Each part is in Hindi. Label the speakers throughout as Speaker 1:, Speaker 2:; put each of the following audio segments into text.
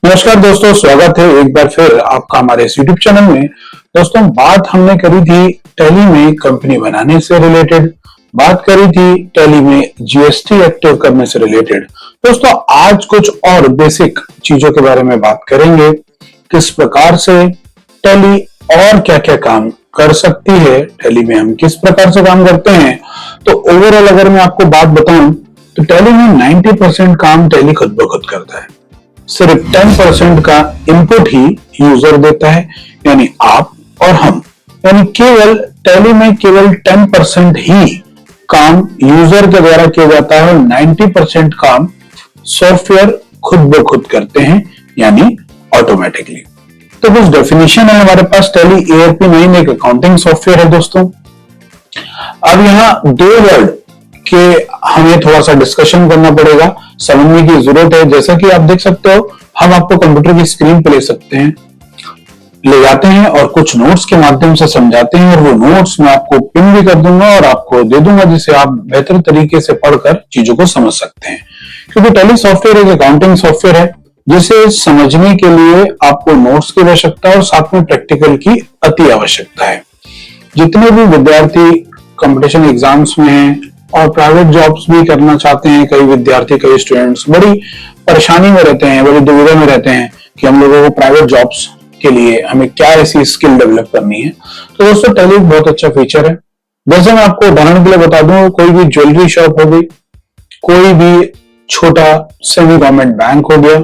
Speaker 1: नमस्कार दोस्तों, स्वागत है एक बार फिर आपका हमारे इस YouTube चैनल में। दोस्तों, बात हमने करी थी टैली में कंपनी बनाने से रिलेटेड, बात करी थी टैली में जीएसटी एक्टिव करने से रिलेटेड। दोस्तों, आज कुछ और बेसिक चीजों के बारे में बात करेंगे, किस प्रकार से टैली और क्या क्या काम कर सकती है, टैली में हम किस प्रकार से काम करते हैं। तो ओवरऑल अगर मैं आपको बात बताऊं तो टैली में 90% काम टैली खुद ब खुद करता है। सिर्फ 10% का इनपुट ही यूजर देता है, यानी आप और हम। यानी केवल टैली में केवल 10% ही काम यूजर के द्वारा किया जाता है और 90% काम सॉफ्टवेयर खुद ब खुद करते हैं, यानी ऑटोमेटिकली। तो कुछ डेफिनेशन है हमारे पास। टैली ERP9 एक अकाउंटिंग सॉफ्टवेयर है दोस्तों। अब यहाँ दो वर्ड के हमें थोड़ा सा डिस्कशन करना पड़ेगा, समझने की जरूरत है। जैसा कि आप देख सकते हो, हम आपको कंप्यूटर की स्क्रीन पे ले जाते हैं और कुछ नोट्स के माध्यम से समझाते हैं, और वो नोट्स मैं आपको पिन भी कर दूंगा और आपको दे दूंगा, जिससे आप बेहतर तरीके से पढ़कर चीजों को समझ सकते हैं। क्योंकि टैली सॉफ्टवेयर एक अकाउंटिंग सॉफ्टवेयर है, जिसे समझने के लिए आपको नोट्स की आवश्यकता है और साथ में प्रैक्टिकल की अति आवश्यकता है। जितने भी विद्यार्थी कंपटीशन एग्जाम्स में हैं और प्राइवेट जॉब्स भी करना चाहते हैं, कई विद्यार्थी, कई स्टूडेंट्स बड़ी परेशानी में रहते हैं, बड़ी दुविधा में रहते हैं कि हम लोगों को प्राइवेट जॉब्स के लिए हमें क्या ऐसी स्किल डेवलप करनी है। तो दोस्तों, टैली एक बहुत अच्छा फीचर है। जैसे मैं आपको उदाहरण के लिए बता दूं, कोई भी ज्वेलरी शॉप हो गई, कोई भी छोटा सेमी गवर्नमेंट बैंक हो गया,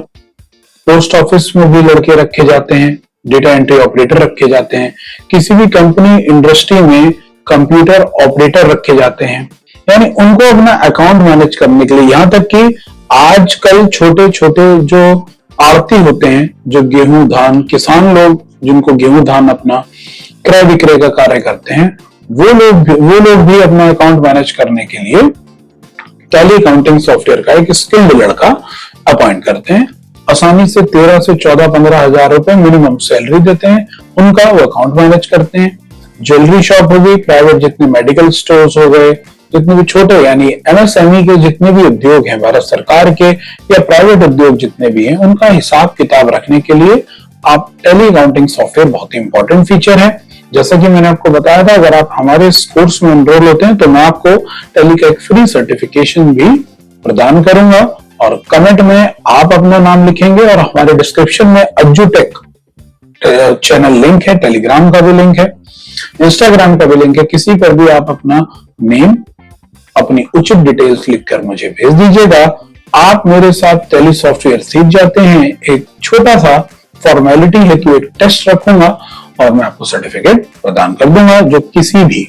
Speaker 1: पोस्ट ऑफिस में भी लड़के रखे जाते हैं, डेटा एंट्री ऑपरेटर रखे जाते हैं, किसी भी कंपनी इंडस्ट्री में कंप्यूटर ऑपरेटर रखे जाते हैं, यानी उनको अपना अकाउंट मैनेज करने के लिए। यहां तक कि आजकल छोटे छोटे जो आड़ती होते हैं, जो गेहूं धान किसान लोग, जिनको गेहूं धान अपना क्रय विक्रय का कार्य करते हैं, वो लोग भी अपना अकाउंट मैनेज करने के लिए टैली अकाउंटिंग सॉफ्टवेयर का एक स्किल्ड लड़का अपॉइंट करते हैं। आसानी से 13 से 14-15 हजार रुपए मिनिमम सैलरी देते हैं, उनका वो अकाउंट मैनेज करते हैं। ज्वेलरी शॉप हो गई, प्राइवेट जितने मेडिकल स्टोर्स हो गए, जितने भी छोटे यानी MSME के जितने भी उद्योग हैं, भारत सरकार के या प्राइवेट उद्योग जितने भी हैं, उनका हिसाब किताब रखने के लिए आप टैली अकाउंटिंग सॉफ्टवेयर बहुत ही इंपॉर्टेंट फीचर है। जैसा कि मैंने आपको बताया था, अगर आप हमारे इस कोर्स में एनरोल होते हैं तो मैं आपको टैली का एक फ्री सर्टिफिकेशन भी प्रदान करूंगा, और कमेंट में आप अपना नाम लिखेंगे और हमारे डिस्क्रिप्शन में एजुटेक चैनल लिंक है, टेलीग्राम का भी लिंक है, इंस्टाग्राम का भी लिंक है। किसी पर भी आप अपना नेम, अपनी उचित डिटेल्स लिखकर मुझे भेज दीजिएगा। आप मेरे साथ टैली सॉफ्टवेयर सीख जाते हैं। एक छोटा सा फॉर्मेलिटी है कि एक टेस्ट रखूंगा और मैं आपको सर्टिफिकेट प्रदान कर दूंगा, जो किसी भी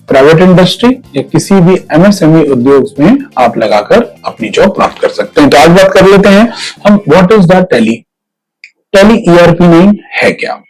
Speaker 1: प्राइवेट इंडस्ट्री या किसी भी MSME उद्योग में आप लगाकर अपनी जॉब प्राप्त कर सकते हैं। तो आज बात कर लेते हैं हम, what is the tally. Tally ERP9 है क्या,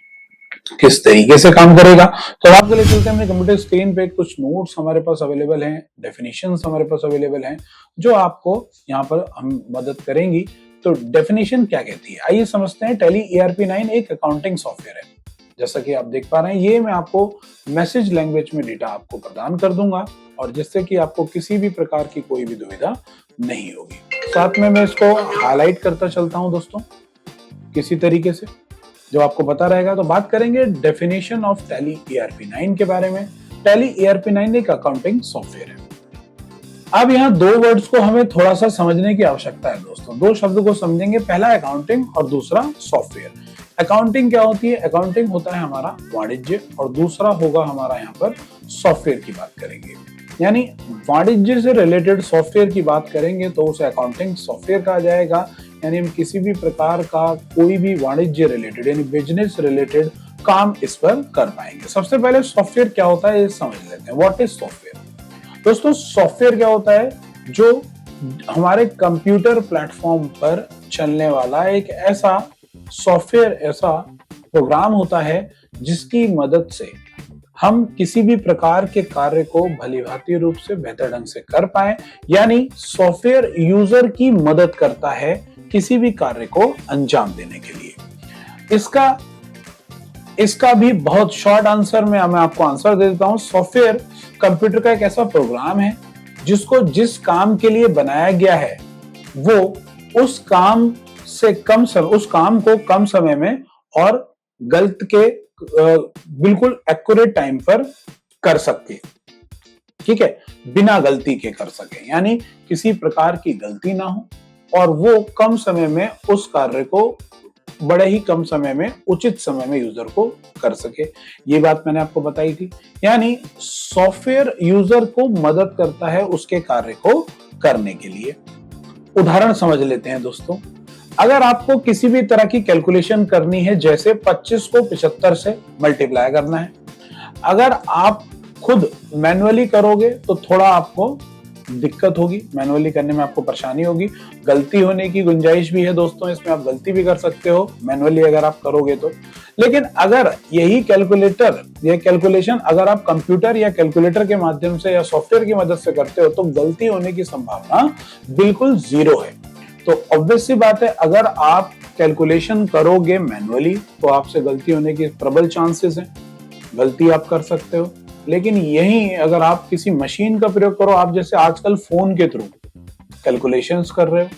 Speaker 1: किस तरीके से काम करेगा। तो आपके लिए चलते हैं अपने कंप्यूटर स्क्रीन पे। कुछ नोट्स हमारे पास अवेलेबल हैं, डेफिनेशंस हमारे पास अवेलेबल हैं, जो आपको यहाँ पर हम मदद करेंगी। तो डेफिनेशन क्या कहती है, आइए समझते हैं। टैली ERP9 एक अकाउंटिंग सॉफ्टवेयर है। जैसा कि आप देख पा रहे हैं, ये मैं आपको मैसेज लैंग्वेज में डेटा आपको प्रदान कर दूंगा, और जिससे कि आपको किसी भी प्रकार की कोई भी दुविधा नहीं होगी। साथ में मैं इसको हाईलाइट करता चलता हूं दोस्तों, किसी तरीके से जो आपको पता रहेगा। तो बात करेंगे डेफिनेशन ऑफ टैली ERP9 के बारे में। टैली ERP9 एक अकाउंटिंग सॉफ्टवेयर है। अब यहाँ दो वर्ड्स को हमें थोड़ा सा समझने की आवश्यकता है दोस्तों। दो शब्द को समझेंगे, पहला अकाउंटिंग और दूसरा सॉफ्टवेयर। अकाउंटिंग क्या होती है? अकाउंटिंग होता है हमारा वाणिज्य, और दूसरा होगा हमारा यहाँ पर सॉफ्टवेयर की बात करेंगे। यानी वाणिज्य से रिलेटेड सॉफ्टवेयर की बात करेंगे तो उसे अकाउंटिंग सॉफ्टवेयर कहा जाएगा। यानी हम किसी भी प्रकार का कोई भी वाणिज्य रिलेटेड यानी बिजनेस रिलेटेड काम इस पर कर पाएंगे। सबसे पहले सॉफ्टवेयर क्या होता है ये समझ लेते हैं। What is software? दोस्तों, सॉफ्टवेयर क्या होता है? जो हमारे कंप्यूटर प्लेटफॉर्म पर चलने वाला एक ऐसा सॉफ्टवेयर, ऐसा प्रोग्राम होता है जिसकी मदद से हम किसी भी प्रकार के कार्य को भलीभांति रूप से बेहतर ढंग से कर पाए। यानी सॉफ्टवेयर यूजर की मदद करता है किसी भी कार्य को अंजाम देने के लिए। इसका भी बहुत शॉर्ट आंसर में मैं आपको आंसर दे देता हूं। सॉफ्टवेयर कंप्यूटर का एक ऐसा प्रोग्राम है जिसको जिस काम के लिए बनाया गया है वो उस काम उससे कम समय, उस काम को कम समय में और गलत के बिल्कुल एक्यूरेट टाइम पर कर सके, ठीक है, बिना गलती के कर सके, यानी किसी प्रकार की गलती ना हो और वो कम समय में उस कार्य को बड़े ही कम समय में उचित समय में यूजर को कर सके। ये बात मैंने आपको बताई थी। यानी सॉफ्टवेयर यूजर को मदद करता है उसके कार्य को करने के लिए। उदाहरण समझ लेते हैं दोस्तों। अगर आपको किसी भी तरह की कैलकुलेशन करनी है, जैसे 25 को 75 से मल्टीप्लाई करना है, अगर आप खुद मैन्युअली करोगे तो थोड़ा आपको दिक्कत होगी, मैन्युअली करने में आपको परेशानी होगी, गलती होने की गुंजाइश भी है दोस्तों, इसमें आप गलती भी कर सकते हो मैन्युअली अगर आप करोगे तो। लेकिन अगर यही कैलकुलेशन अगर आप कंप्यूटर या कैलकुलेटर के माध्यम से या सॉफ्टवेयर की मदद से करते हो तो गलती होने की संभावना बिल्कुल जीरो है। तो ऑब्वियस सी बात है, अगर आप कैलकुलेशन करोगे मैन्युअली तो आपसे गलती होने की प्रबल चांसेस है, गलती आप कर सकते हो। लेकिन यही अगर आप किसी मशीन का प्रयोग करो, आप जैसे आजकल फोन के थ्रू कैलकुलेशंस कर रहे हो,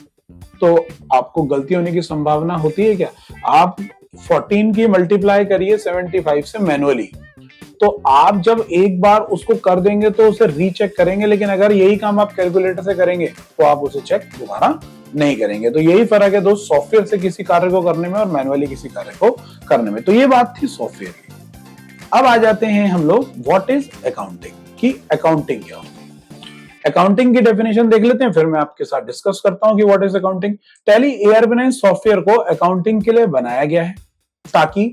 Speaker 1: तो आपको गलती होने की संभावना होती है क्या? आप 14 की मल्टीप्लाई करिए 75 से मैनुअली, तो आप जब एक बार उसको कर देंगे तो उसे रीचेक करेंगे, लेकिन अगर यही काम आप कैलकुलेटर से करेंगे तो आप उसे चेक दोबारा नहीं करेंगे। तो यही फर्क है दोस्त सॉफ्टवेयर से किसी कार्य को करने में और मैनुअली किसी कार्य को करने में। तो ये बात थी सॉफ्टवेयर की। अब आ जाते हैं हम लोग व्हाट इज अकाउंटिंग, की अकाउंटिंग क्या होती है। अकाउंटिंग की डेफिनेशन देख लेते हैं, फिर मैं आपके साथ डिस्कस करता हूं कि what is accounting. Tally ARP9 software को अकाउंटिंग के लिए बनाया गया है ताकि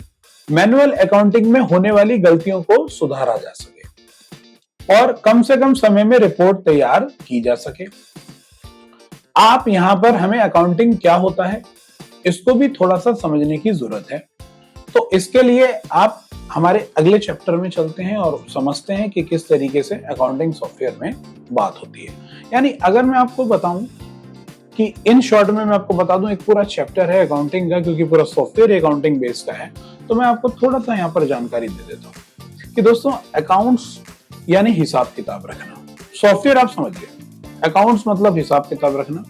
Speaker 1: मैनुअल अकाउंटिंग में होने वाली गलतियों को सुधारा जा सके और कम से कम समय में रिपोर्ट तैयार की जा सके। आप यहां पर हमें अकाउंटिंग क्या होता है इसको भी थोड़ा सा समझने की जरूरत है। तो इसके लिए आप हमारे अगले चैप्टर में चलते हैं और समझते हैं कि किस तरीके से अकाउंटिंग सॉफ्टवेयर में बात होती है। यानी अगर मैं आपको बताऊं कि इन शॉर्ट में मैं आपको बता दूं, एक पूरा चैप्टर है अकाउंटिंग का, क्योंकि पूरा सॉफ्टवेयर अकाउंटिंग बेस्ड का है, तो मैं आपको थोड़ा सा यहाँ पर जानकारी दे देता हूँ कि दोस्तों अकाउंट्स यानी हिसाब किताब रखना। सॉफ्टवेयर आप समझ गए, अकाउंट्स मतलब हिसाब किताब रखना।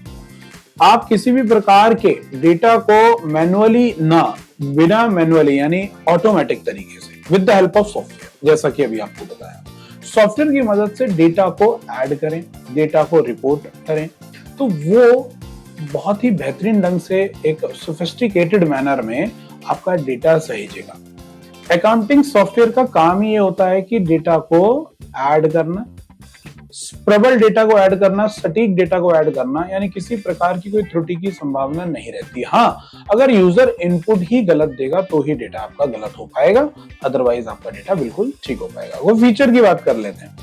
Speaker 1: आप किसी भी प्रकार के डेटा को मैनुअली ना, बिना मैनुअली यानी ऑटोमेटिक तरीके से with the help of software, जैसा कि अभी आपको बताया, सॉफ्टवेयर की मदद से डेटा को ऐड करें, डेटा को रिपोर्ट करें, तो वो बहुत ही बेहतरीन ढंग से एक सोफिस्टिकेटेड मैनर में आपका डेटा सहेजेगा। अकाउंटिंग सॉफ्टवेयर का काम ही ये होता है कि डेटा को ऐड करना, प्रबल डेटा को ऐड करना, सटीक डेटा को ऐड करना, यानी किसी प्रकार की कोई त्रुटि की संभावना नहीं रहती। हाँ, अगर यूजर इनपुट ही गलत देगा तो ही डेटा आपका गलत हो पाएगा, अदरवाइज आपका डेटा बिल्कुल ठीक हो पाएगा। वो फीचर की बात कर लेते हैं,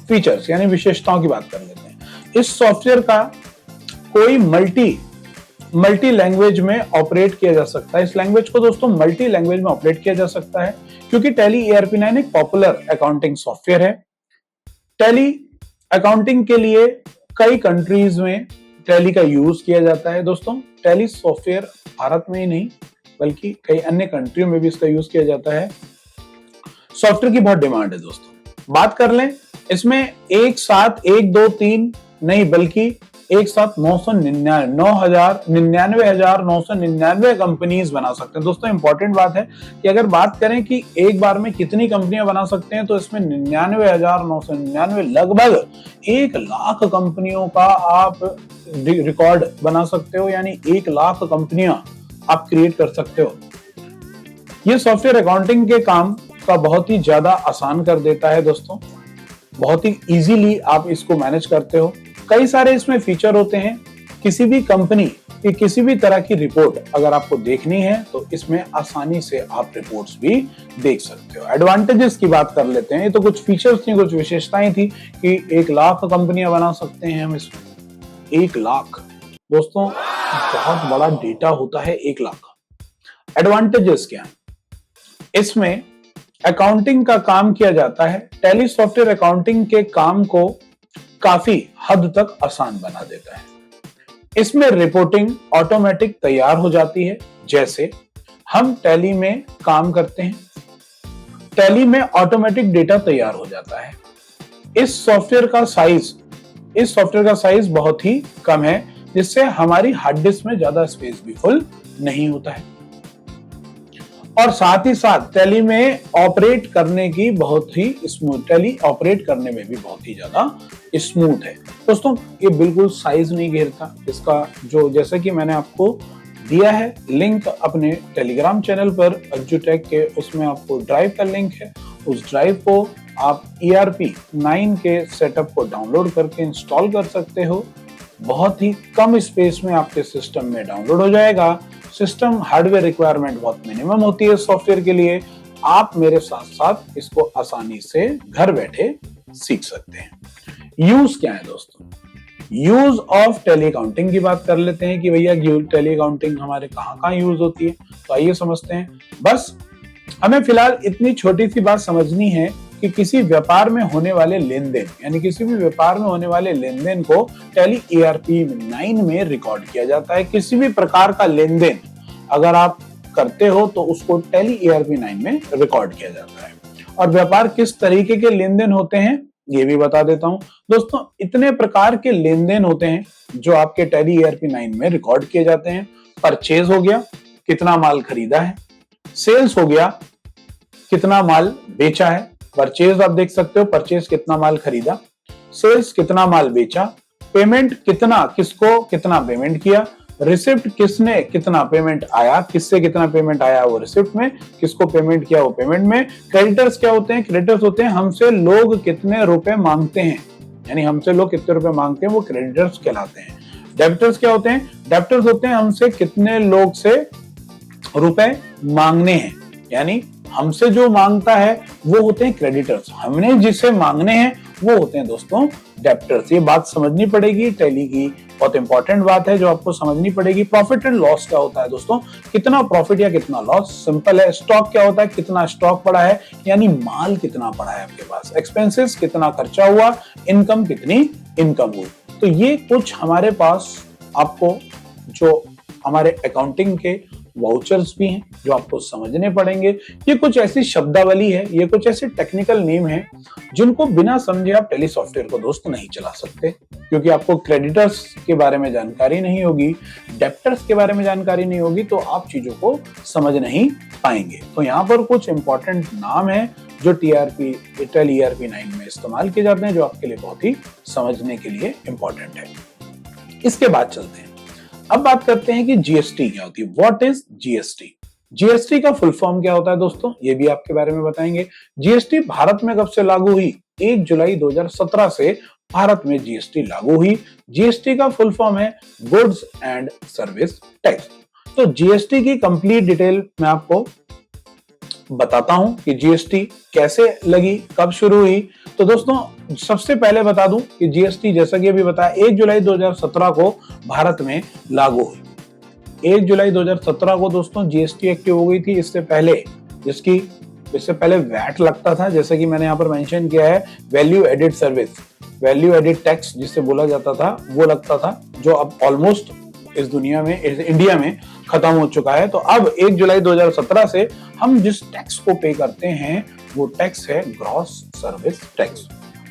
Speaker 1: फीचर्स यानी विशेषताओं की बात कर लेते हैं। इस सॉफ्टवेयर का कोई मल्टी लैंग्वेज में ऑपरेट किया जा सकता है। इस लैंग्वेज को दोस्तों मल्टी लैंग्वेज में ऑपरेट किया जा सकता है, क्योंकि टैली ARP9 एक पॉपुलर अकाउंटिंग सॉफ्टवेयर है। टैली अकाउंटिंग के लिए कई कंट्रीज में टैली का यूज किया जाता है। दोस्तों टैली सॉफ्टवेयर भारत में ही नहीं बल्कि कई अन्य कंट्रियों में भी इसका यूज किया जाता है। सॉफ्टवेयर की बहुत डिमांड है दोस्तों। बात कर लें, इसमें एक साथ 1 2 3 नहीं बल्कि एक साथ 99,999 कंपनीज बना सकते हैं। दोस्तों इंपॉर्टेंट बात है कि अगर बात करें कि एक बार में कितनी कंपनियां बना सकते हैं, तो इसमें 99,999 लगभग 1 लाख कंपनियों का आप रिकॉर्ड बना सकते हो, यानी 1 लाख कंपनियां आप क्रिएट कर सकते हो। ये सॉफ्टवेयर अकाउंटिंग के काम का बहुत ही ज्यादा आसान कर देता है दोस्तों, बहुत ही इजीली आप इसको मैनेज करते हो। कई सारे इसमें फीचर होते हैं। किसी भी कंपनी की किसी भी तरह की रिपोर्ट अगर आपको देखनी है तो इसमें आसानी से आप रिपोर्ट्स भी देख सकते हो। एडवांटेजेस की बात कर लेते हैं। ये तो कुछ फीचर्स थी, कुछ विशेषताएं थी कि 1 लाख कंपनियां बना सकते हैं हम इसमें। 1 लाख दोस्तों बहुत बड़ा डेटा होता है, 1 लाख। एडवांटेजेस क्या है? इसमें अकाउंटिंग का काम किया जाता है। टैली सॉफ्टवेयर अकाउंटिंग के काम को काफी हद तक आसान बना देता है। इसमें रिपोर्टिंग ऑटोमेटिक तैयार हो जाती है। जैसे हम टैली में काम करते हैं, टैली में ऑटोमेटिक डेटा तैयार हो जाता है। इस सॉफ्टवेयर का साइज बहुत ही कम है, जिससे हमारी हार्ड डिस्क में ज्यादा स्पेस भी फुल नहीं होता है। और साथ ही साथ टैली में ऑपरेट करने की बहुत ही स्मूथ, टैली ऑपरेट करने में भी बहुत ही ज्यादा स्मूथ है दोस्तों। ये बिल्कुल साइज नहीं घेरता इसका, जो जैसा कि मैंने आपको दिया है लिंक अपने टेलीग्राम चैनल पर एजुटेक के, उसमें आपको ड्राइव का लिंक है। उस ड्राइव को आप ERP9 के सेटअप को डाउनलोड करके इंस्टॉल कर सकते हो। बहुत ही कम स्पेस में आपके सिस्टम में डाउनलोड हो जाएगा। सिस्टम हार्डवेयर रिक्वायरमेंट बहुत मिनिमम होती है सॉफ्टवेयर के लिए। आप मेरे साथ साथ इसको आसानी से घर बैठे सीख सकते हैं। यूज क्या है दोस्तों? यूज ऑफ टेली अकाउंटिंग की बात कर लेते हैं कि भैया टेली अकाउंटिंग हमारे कहाँ यूज होती है। तो आइए समझते हैं। बस हमें फिलहाल इतनी छोटी सी बात समझनी है कि किसी व्यापार में होने वाले लेन देन, यानी किसी भी व्यापार में होने वाले लेन देन को टैली ERP9 में रिकॉर्ड किया जाता है। किसी भी प्रकार का लेन देन अगर आप करते हो तो उसको टैली ERP9 में रिकॉर्ड किया जाता है। और व्यापार किस तरीके के लेन देन होते हैं ये भी बता देता हूं दोस्तों। इतने प्रकार के लेन देन होते हैं जो आपके टैली ERP9 में रिकॉर्ड किए जाते हैं। परचेज हो गया, कितना माल खरीदा है। सेल्स हो गया, कितना माल बेचा है। परचेज आप देख सकते हो, परचेज कितना माल खरीदा, सेल्स कितना माल बेचा, पेमेंट कितना, किसको कितना पेमेंट किया, रिसिप्ट किसने कितना पेमेंट आया, किससे कितना पेमेंट आया वो रिसिप्ट में, किसको पेमेंट किया वो पेमेंट में। क्रेडिटर्स क्या होते हैं? क्रेडिटर्स होते हैं हमसे लोग कितने रुपए मांगते हैं, यानी हमसे लोग कितने रुपए मांगते हैं वो क्रेडिटर्स कहलाते हैं। डेबिटर्स क्या होते हैं? डेबिटर्स होते हैं हमसे कितने लोग से रुपए मांगने हैं, यानी हमसे जो मांगता है वो होते हैं क्रेडिटर्स, हमने जिसे मांगने हैं वो होते हैं दोस्तों डेब्टर्स। ये बात समझनी पड़ेगी, टैली की बहुत इंपॉर्टेंट बात है जो आपको समझनी पड़ेगी। प्रॉफिट एंड लॉस क्या होता है दोस्तों? कितना प्रॉफिट या कितना लॉस, सिंपल है। स्टॉक क्या होता है? कितना स्टॉक पड़ा है, यानी माल कितना पड़ा है आपके पास। एक्सपेंसेस कितना खर्चा हुआ, इनकम कितनी इनकम हुई। तो ये कुछ हमारे पास आपको जो हमारे अकाउंटिंग के वाउचर्स भी हैं जो आपको समझने पड़ेंगे। ये कुछ ऐसी शब्दावली है, ये कुछ ऐसे टेक्निकल नेम है जिनको बिना समझे आप टैली सॉफ्टवेयर को दोस्त नहीं चला सकते, क्योंकि आपको क्रेडिटर्स के बारे में जानकारी नहीं होगी, डेब्टर्स के बारे में जानकारी नहीं होगी, तो आप चीजों को समझ नहीं पाएंगे। तो यहाँ पर कुछ इंपॉर्टेंट नाम है जो टैली ERP9 में इस्तेमाल किए जाते हैं, जो आपके लिए बहुत ही समझने के लिए इंपॉर्टेंट है। इसके बाद चलते हैं, अब बात करते हैं कि GST क्या होती है। What is GST? GST का फुल फॉर्म क्या होता है दोस्तों, ये भी आपके बारे में बताएंगे। GST भारत में कब से लागू हुई? 1 जुलाई 2017 से भारत में GST लागू हुई। GST का फुल फॉर्म है गुड्स एंड सर्विस टैक्स। तो GST की कंप्लीट डिटेल मैं आपको बताता हूं कि GST कैसे लगी, कब शुरू हुई। तो दोस्तों सबसे पहले बता दूं कि GST जैसा कि अभी बताया 1 जुलाई 2017 को भारत में लागू हुई। 1 जुलाई 2017 को दोस्तों GST एक्टिव हो गई थी। इससे पहले वैट लगता था, जैसे कि मैंने यहाँ पर मेंशन किया है value added service, value added tax जिसे बोला जाता था, वो लगता था, जो अब ऑलमोस्ट इस दुनिया में, इंडिया में खत्म हो चुका है। तो अब 1 जुलाई 2017 से हम जिस टैक्स को पे करते हैं वो टैक्स है ग्रॉस सर्विस टैक्स।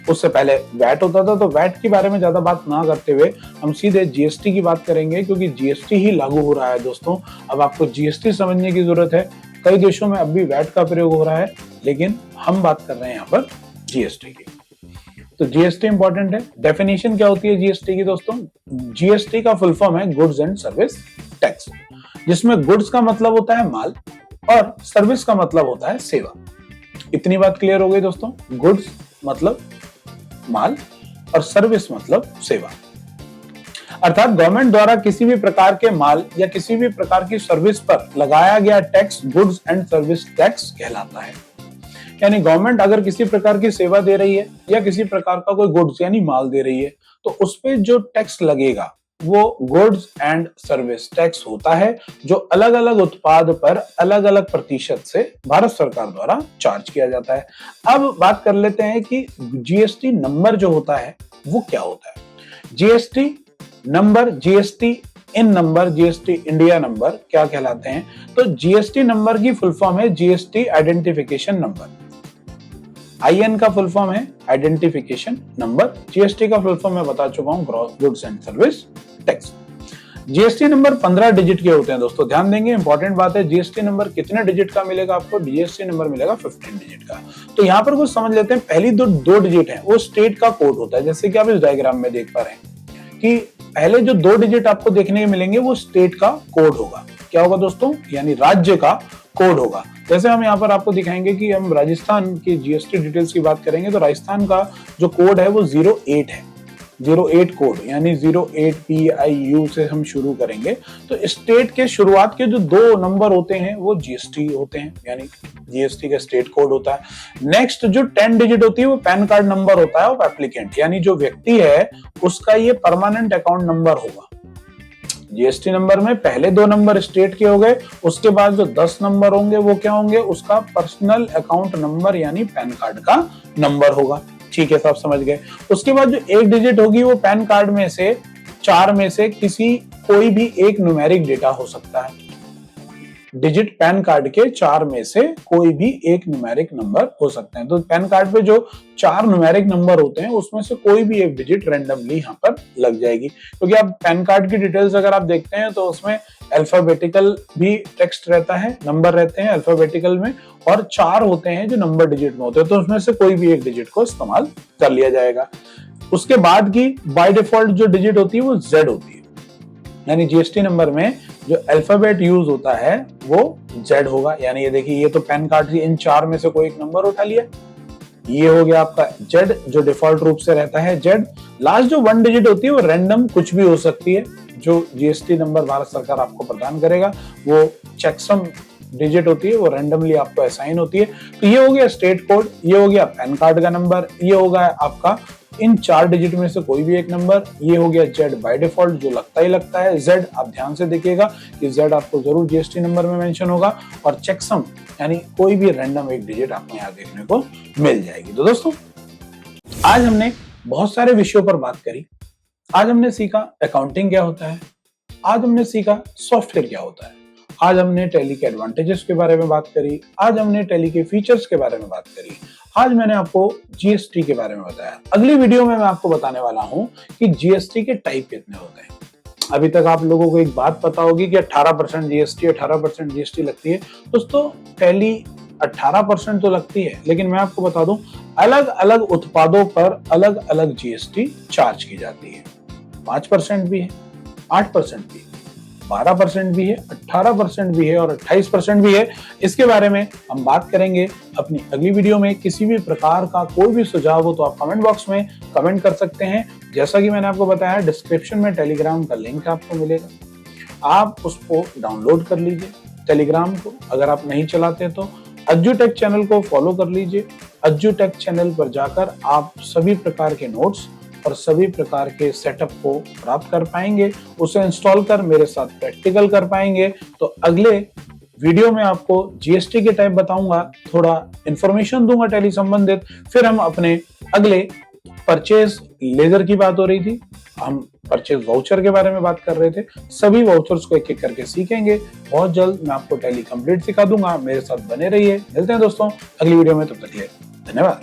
Speaker 1: उससे पहले वैट होता था, तो वैट के बारे में ज्यादा बात ना करते हुए हम सीधे GST की बात करेंगे, क्योंकि GST ही लागू हो रहा है दोस्तों। अब आपको GST समझने की जरूरत है। कई देशों में अब भी वैट का प्रयोग हो रहा है, लेकिन हम बात कर रहे हैं यहाँ पर GST की। तो GST इंपॉर्टेंट है। डेफिनेशन क्या होती है GST की दोस्तों? GST का फुल फॉर्म है गुड्स एंड सर्विस टैक्स, जिसमें गुड्स का मतलब होता है माल और सर्विस का मतलब होता है सेवा। इतनी बात क्लियर हो गई दोस्तों? गुड्स मतलब माल और सर्विस मतलब सेवा। अर्थात गवर्नमेंट द्वारा किसी भी प्रकार के माल या किसी भी प्रकार की सर्विस पर लगाया गया tax goods and service tax कहलाता है। यानी गवर्नमेंट अगर किसी प्रकार की सेवा दे रही है या किसी प्रकार का कोई गुड्स यानी माल दे रही है, तो उस पे जो टैक्स लगेगा वो गुड्स एंड सर्विस टैक्स होता है, जो अलग अलग उत्पाद पर अलग अलग प्रतिशत से भारत सरकार द्वारा चार्ज किया जाता है। अब बात कर लेते हैं कि GST नंबर जो होता है वो क्या होता है। GST नंबर, GST इन नंबर, GST इंडिया नंबर क्या कहलाते हैं? तो GST नंबर की फुल फॉर्म है GST आइडेंटिफिकेशन नंबर। IN का फुल फॉर्म है आइडेंटिफिकेशन नंबर। GST का फुल फॉर्म मैं बता चुका हूं, gross goods and service tax. GST number 15 digit के होते हैं दोस्तों, ध्यान देंगे, इंपॉर्टेंट बात है। जीएसटी नंबर कितने डिजिट का मिलेगा आपको? जीएसटी नंबर मिलेगा 15 डिजिट का। तो यहाँ पर कुछ समझ लेते हैं। पहली दो डिजिट है वो स्टेट का कोड होता है, जैसे कि आप इस डायग्राम में देख पा रहे हैं कि पहले जो 2 डिजिट आपको देखने को मिलेंगे वो स्टेट का कोड होगा। क्या होगा दोस्तों? यानी राज्य का कोड होगा। जैसे हम यहाँ पर आपको दिखाएंगे कि हम राजस्थान की जीएसटी डिटेल्स की बात करेंगे तो राजस्थान का जो कोड है वो 08 है, 08 कोड, यानी 08 PIU से हम शुरू करेंगे। तो स्टेट के शुरुआत के जो 2 नंबर होते हैं वो जीएसटी होते हैं, यानी जीएसटी का स्टेट कोड होता है। नेक्स्ट जो 10 डिजिट होती है वो पैन कार्ड नंबर होता है ऑफ एप्लीकेंट, यानी जो व्यक्ति है उसका ये परमानेंट अकाउंट नंबर होगा। जीएसटी नंबर में पहले 2 नंबर स्टेट के हो गए, उसके बाद जो 10 नंबर होंगे वो क्या होंगे? उसका पर्सनल अकाउंट नंबर यानी पैन कार्ड का नंबर होगा। ठीक है, सब समझ गए। उसके बाद जो 1 डिजिट होगी वो पैन कार्ड में से 4 में से कोई भी एक न्यूमेरिक डेटा हो सकता है। डिजिट पैन कार्ड के 4 में से कोई भी एक न्यूमेरिक नंबर हो सकते हैं। तो पैन कार्ड पे जो 4 न्यूमेरिक नंबर होते हैं उसमें से कोई भी एक डिजिट रैंडमली यहाँ पर लग जाएगी, क्योंकि आप पैन कार्ड की डिटेल्स अगर आप देखते हैं तो उसमें अल्फाबेटिकल भी टेक्स्ट रहता है, नंबर रहते हैं अल्फाबेटिकल में, और 4 होते हैं जो नंबर डिजिट में होते हैं। तो उसमें से कोई भी एक डिजिट को इस्तेमाल कर लिया जाएगा। उसके बाद की बाय डिफॉल्ट जो डिजिट होती है वो Z होती है, यानी जीएसटी नंबर में जो अल्फाबेट यूज होता है वो Z होगा। यानी ये देखिए, ये तो पैन कार्ड की इन 4 में से कोई एक नंबर उठा लिया, ये हो गया आपका Z जो डिफॉल्ट रूप से रहता है Z। लास्ट जो 1 डिजिट होती है वो रैंडम कुछ भी हो सकती है, जो जीएसटी नंबर भारत सरकार आपको प्रदान करेगा वो चेकसम डिजिट होती है, वो रैंडमली आपको असाइन होती है। तो ये हो गया स्टेट कोड, ये हो गया पैन कार्ड का नंबर, ये होगा आपका इन 4 डिजिट में से कोई भी एक नंबर, ये हो गया Z बाय डिफॉल्ट जो लगता ही लगता है Z। आप ध्यान से देखिएगा कि Z आपको जरूर जीएसटी नंबर में मेंशन होगा, और चेकसम यानी कोई भी रैंडम एक डिजिट आपको यहाँ देखने को मिल जाएगी। तो दोस्तों आज हमने बहुत सारे विषयों पर बात करी। आज हमने सीखा अकाउंटिंग क्या होता है, आज हमने सीखा सॉफ्टवेयर क्या होता है, आज हमने टैली के एडवांटेजेस के बारे में बात करी, आज हमने टैली के फीचर्स के बारे में बात करी, आज मैंने आपको जीएसटी के बारे में बताया। अगली वीडियो में मैं आपको बताने वाला हूं कि जीएसटी के टाइप कितने होते हैं। अभी तक आप लोगों को एक बात पता होगी कि 18% जीएसटी 18% जीएसटी लगती है। दोस्तों टैली 18% तो लगती है, लेकिन मैं आपको बता दूं अलग अलग उत्पादों पर अलग अलग जीएसटी चार्ज की जाती है। 5% भी है, 8% भी है, 12% भी है, 18% भी है और 28% भी है। इसके बारे में हम बात करेंगे अपनी अगली वीडियो में। किसी भी प्रकार का कोई भी सुझाव हो तो आप कमेंट बॉक्स में कमेंट कर सकते हैं। जैसा कि मैंने आपको बताया, डिस्क्रिप्शन में टेलीग्राम का लिंक आपको मिलेगा, आप उसको डाउनलोड कर लीजिए टेलीग्राम को। अगर आप नहीं चलाते तो अज्जू-टेक चैनल को फॉलो कर लीजिए। अज्जू-टेक चैनल पर जाकर आप सभी प्रकार के नोट्स और सभी प्रकार के सेटअप को प्राप्त कर पाएंगे, उसे इंस्टॉल कर मेरे साथ प्रैक्टिकल कर पाएंगे। तो अगले वीडियो में आपको जीएसटी के टाइप बताऊंगा, थोड़ा इंफॉर्मेशन दूंगा टैली संबंधित। फिर हम अपने अगले परचेज लेजर की बात हो रही थी, हम परचेज वाउचर के बारे में बात कर रहे थे। सभी वाउचर्स को एक एक करके सीखेंगे। बहुत जल्द मैं आपको टैली कंप्लीट सिखा दूंगा, मेरे साथ बने रहिए। मिलते हैं दोस्तों अगली वीडियो में, तब तक के लिए धन्यवाद।